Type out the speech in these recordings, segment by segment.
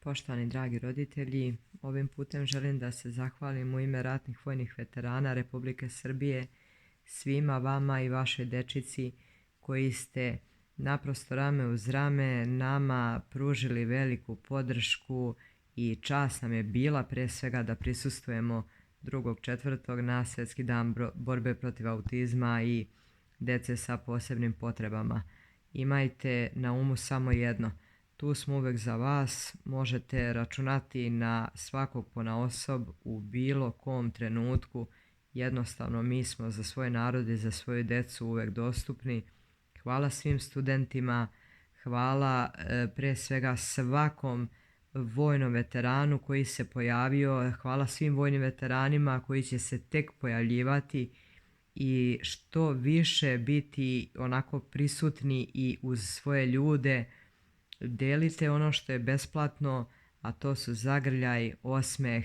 Poštovani dragi roditelji, ovim putem želim da se zahvalim u ime ratnih vojnih veterana Republike Srbije svima vama i vašoj dečici koji ste naprosto rame uz rame nama pružili veliku podršku i čast nam je bila pre svega da prisustvujemo 2.4. na Svjetski dan borbe protiv autizma i dece sa posebnim potrebama. Imajte na umu samo jedno. Tu smo uvek za vas, možete računati na svakog ponaosob u bilo kom trenutku. Jednostavno mi smo za svoj narod i za svoju decu uvek dostupni. Hvala svim studentima, hvala pre svega svakom vojnom veteranu koji se pojavio, hvala svim vojnim veteranima koji će se tek pojavljivati i što više biti onako prisutni i uz svoje ljude. Delite ono što je besplatno, a to su zagrljaj, osmeh,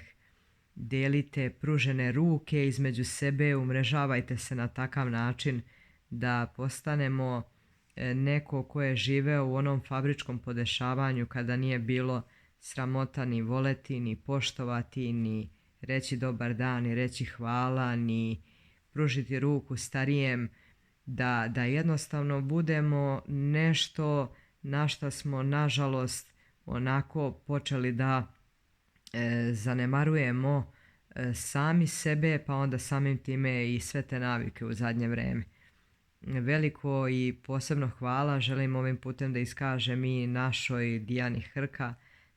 delite pružene ruke između sebe, umrežavajte se na takav način da postanemo neko ko je živeo u onom fabričkom podešavanju kada nije bilo sramota ni voleti, ni poštovati, ni reći dobar dan, ni reći hvala, ni pružiti ruku starijem, da jednostavno budemo nešto na šta smo nažalost onako počeli da zanemarujemo sami sebe, pa onda samim time i sve te navike u zadnje vreme. Veliko i posebno hvala želim ovim putem da iskažem i našoj Dijani Hrka,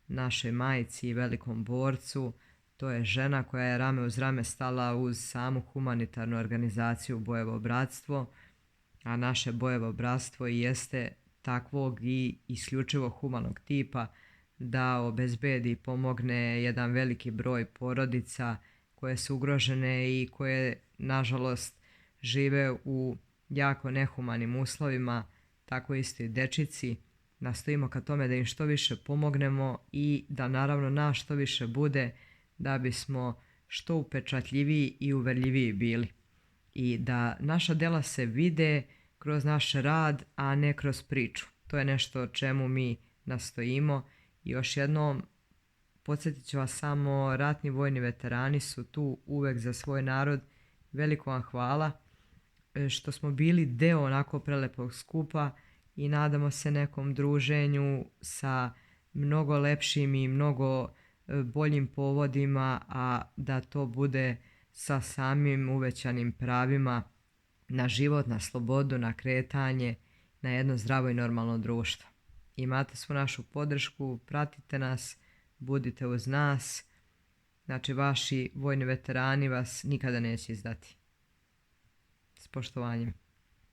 našoj majci i velikom borcu. To je žena koja je rame uz rame stala uz samu humanitarnu organizaciju Bojevo bratstvo, a naše Bojevo bratstvo jeste takvog i isključivo humanog tipa da obezbedi i pomogne jedan veliki broj porodica koje su ugrožene i koje nažalost žive u jako nehumanim uslovima, tako isto i dečici. Nastojimo ka tome da im što više pomognemo i da naravno nas što više bude da bismo što upečatljiviji i uverljiviji bili i da naša dela se vide kroz naš rad, a ne kroz priču. To je nešto o čemu mi nastojimo. I još jednom podsjetit ću vas samo, ratni vojni veterani su tu uvek za svoj narod. Veliko vam hvala što smo bili deo onako prelepog skupa i nadamo se nekom druženju sa mnogo lepšim i mnogo boljim povodima, a da to bude sa samim uvećanim pravima na život, na slobodu, na kretanje, na jedno zdravo i normalno društvo. Imate svu našu podršku, pratite nas, budite uz nas. Znači, vaši vojni veterani vas nikada neće izdati. S poštovanjem.